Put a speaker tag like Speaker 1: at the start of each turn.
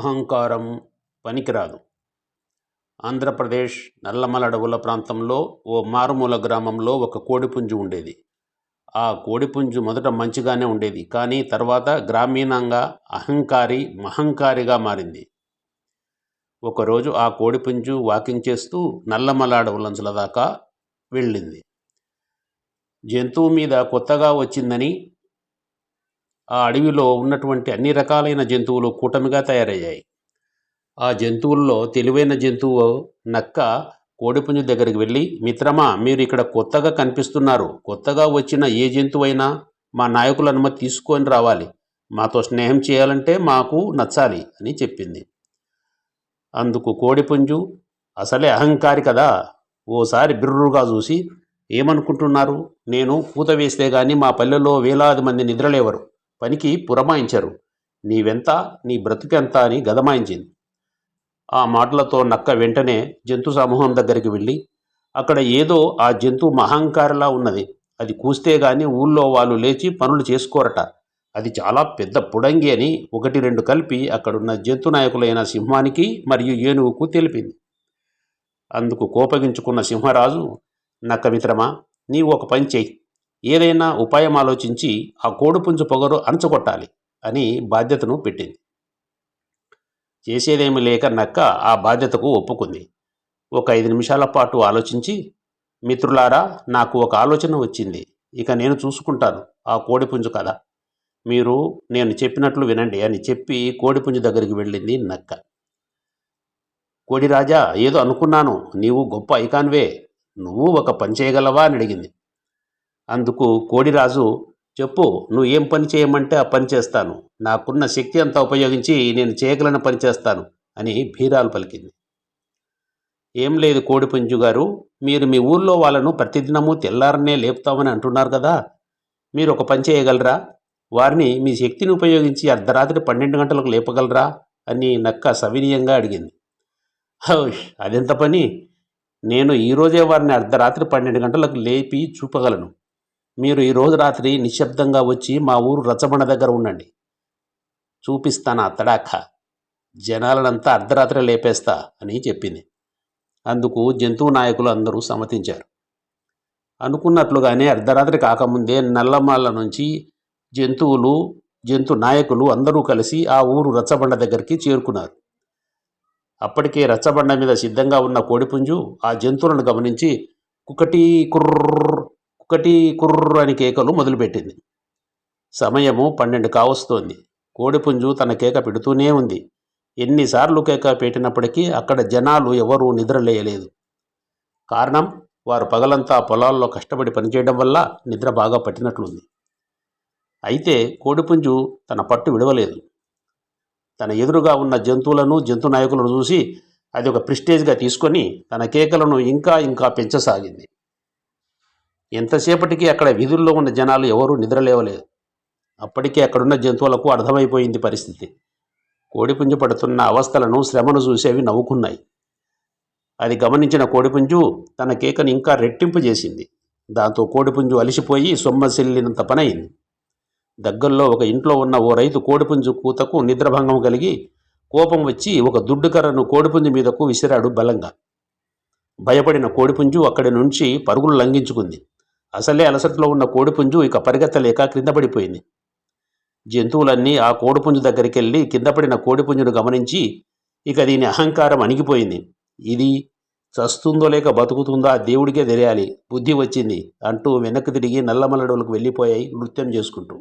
Speaker 1: అహంకారం పనికిరాదు. ఆంధ్రప్రదేశ్ నల్లమల అడవుల ప్రాంతంలో ఓ మారుమూల గ్రామంలో ఒక కోడిపుంజు ఉండేది. ఆ కోడిపుంజు మొదట మంచిగానే ఉండేది, కానీ తర్వాత గ్రామీణంగా మహంకారిగా మారింది. ఒకరోజు ఆ కోడిపుంజు వాకింగ్ చేస్తూ నల్లమల అడవులంచుల దాకా వెళ్ళింది. జంతువు మీద కొత్తగా వచ్చిందని ఆ అడవిలో ఉన్నటువంటి అన్ని రకాలైన జంతువులు కూటమిగా తయారయ్యాయి. ఆ జంతువుల్లో తెలివైన జంతువు నక్క కోడిపుంజు దగ్గరికి వెళ్ళి, మిత్రమా, మీరు ఇక్కడ కొత్తగా కనిపిస్తున్నారు. కొత్తగా వచ్చిన ఏ జంతువైనా మా నాయకుల అనుమతి తీసుకొని రావాలి. మాతో స్నేహం చేయాలంటే మాకు నచ్చాలి అని చెప్పింది. అందుకు కోడిపుంజు, అసలే అహంకారి కదా, ఓసారి బిర్రుగా చూసి, ఏమనుకుంటున్నారు, నేను కూత వేస్తే గాని మా పల్లెలో వేలాది మంది నిద్రలేవరు, పనికి పురమాయించరు, నీవెంత, నీ బ్రతుకెంత అని గదమాయించింది. ఆ మాటలతో నక్క వెంటనే జంతు సమూహం దగ్గరికి వెళ్ళి, అక్కడ ఏదో ఆ జంతువు మహంకారిలా ఉన్నది, అది కూస్తే గాని ఊళ్ళో వాళ్ళు లేచి పనులు చేసుకోరట, అది చాలా పెద్ద పుడంగి అని ఒకటి రెండు కలిపి అక్కడున్న జంతు నాయకులైన సింహానికి మరియు ఏనుగుకు తెలిపింది. అందుకు కోపగించుకున్న సింహరాజు, నక్క మిత్రమా, నీవు ఒక పని చెయ్యి, ఏదైనా ఉపాయం ఆలోచించి ఆ కోడిపుంజు పొగరు అణచగొట్టాలి అని బాధ్యతను పెట్టింది. చేసేదేమి లేక నక్క ఆ బాధ్యతకు ఒప్పుకుంది. ఒక 5 నిమిషాల పాటు ఆలోచించి, మిత్రులారా, నాకు ఒక ఆలోచన వచ్చింది, ఇక నేను చూసుకుంటాను ఆ కోడిపుంజు కథ, మీరు నేను చెప్పినట్లు వినండి అని చెప్పి కోడిపుంజు దగ్గరికి వెళ్ళింది నక్క. కోడిరాజా, ఏదో అనుకున్నాను, నీవు గొప్ప ఐకాన్వే, నువ్వు ఒక పని చేయగలవా అని అడిగింది. అందుకు కోడిరాజు, చెప్పు, నువ్వు ఏం పని చేయమంటే ఆ పని చేస్తాను, నాకున్న శక్తి అంతా ఉపయోగించి నేను చేయగలిగిన పని చేస్తాను అని భీరాలు పలికింది. ఏం లేదు కోడిపుంజు గారు, మీరు మీ ఊళ్ళో వాళ్ళను ప్రతిదినము తెల్లారనే లేపుతామని అంటున్నారు కదా, మీరు ఒక పని చేయగలరా, వారిని మీ శక్తిని ఉపయోగించి అర్ధరాత్రి 12 గంటలకు లేపగలరా అని నక్క సవినీయంగా అడిగింది. హౌష్, అదెంత పని, నేను ఈరోజే వారిని అర్ధరాత్రి 12 గంటలకు లేపి చూపగలను. మీరు ఈరోజు రాత్రి నిశ్శబ్దంగా వచ్చి మా ఊరు రచ్చబండ దగ్గర ఉండండి, చూపిస్తాను తడాఖ, జనాలనంతా అర్ధరాత్రి లేపేస్తా అని చెప్పింది. అందుకు జంతువు నాయకులు అందరూ సమ్మతించారు. అనుకున్నట్లుగానే అర్ధరాత్రి కాకముందే నల్లమల నుంచి జంతు నాయకులు అందరూ కలిసి ఆ ఊరు రచ్చబండ దగ్గరికి చేరుకున్నారు. అప్పటికే రచ్చబండ మీద సిద్ధంగా ఉన్న కోడిపుంజు ఆ జంతువులను గమనించి కుకటీ కుర్ర అని కేకలు మొదలుపెట్టింది. సమయము 12 కావస్తోంది. కోడిపుంజు తన కేక పెడుతూనే ఉంది. ఎన్నిసార్లు కేక పెట్టినప్పటికీ అక్కడ జనాలు ఎవరూ నిద్రలేయలేదు. కారణం, వారు పగలంతా పొలాల్లో కష్టపడి పనిచేయడం వల్ల నిద్ర బాగా పట్టినట్లుంది. అయితే కోడిపుంజు తన పట్టు విడవలేదు. తన ఎదురుగా ఉన్న జంతువులను, జంతు నాయకులను చూసి అది ఒక ప్రిస్టేజ్గా తీసుకొని తన కేకలను ఇంకా పెంచసాగింది. ఎంతసేపటికి అక్కడ వీధుల్లో ఉన్న జనాలు ఎవరూ నిద్రలేవలేదు. అప్పటికే అక్కడున్న జంతువులకు అర్థమైపోయింది పరిస్థితి. కోడిపుంజు పడుతున్న అవస్థలను, శ్రమను చూసి అవి నవ్వుకున్నాయి. అది గమనించిన కోడిపుంజు తన కేకను ఇంకా రెట్టింపు చేసింది. దాంతో కోడిపుంజు అలిసిపోయి సొమ్మసిల్లినంత పనయింది. దగ్గరలో ఒక ఇంట్లో ఉన్న ఓ రైతు కోడిపుంజు కూతకు నిద్రభంగం కలిగి కోపం వచ్చి ఒక దుడ్డుకర్రను కోడిపుంజు మీదకు విసిరాడు బలంగా. భయపడిన కోడిపుంజు అక్కడి నుంచి పరుగులు లంఘించుకుంది. అసలే అలసటలో ఉన్న కోడిపుంజు ఇక పరిగెత్తలేక క్రింద పడిపోయింది. జంతువులన్నీ ఆ కోడిపుంజు దగ్గరికి వెళ్ళి కిందపడిన కోడిపుంజును గమనించి, ఇక దీని అహంకారం అణిగిపోయింది, ఇది చస్తుందో లేక బతుకుతుందో ఆ దేవుడికే తెలియాలి, బుద్ధి వచ్చింది అంటూ వెనక్కి తిరిగి నల్లమల అడవులకు వెళ్ళిపోయాయి నృత్యం చేసుకుంటూ.